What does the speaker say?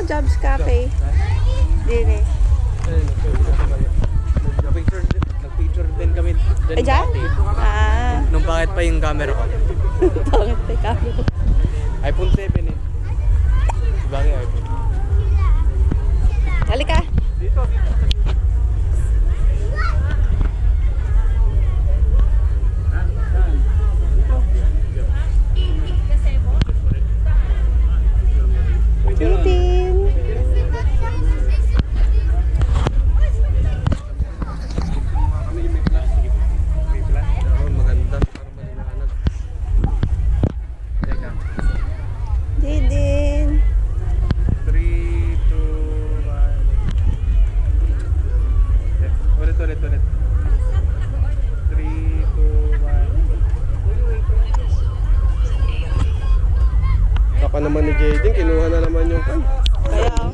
Jobs Cafe. Dili. Nag-picture din kami Ay, dyan? Ah. nung bakit pa yung camera ko. Pangit pa kami. iPhone 7 eh. Bagay iPhone. Halika. Dito. Titin. Maganda. Parang maliwanag. Teka. Titin. 3, 2, 1. Ulit. 3, 2, 1. Saka naman ni Jaden, kinuha na naman yung kan.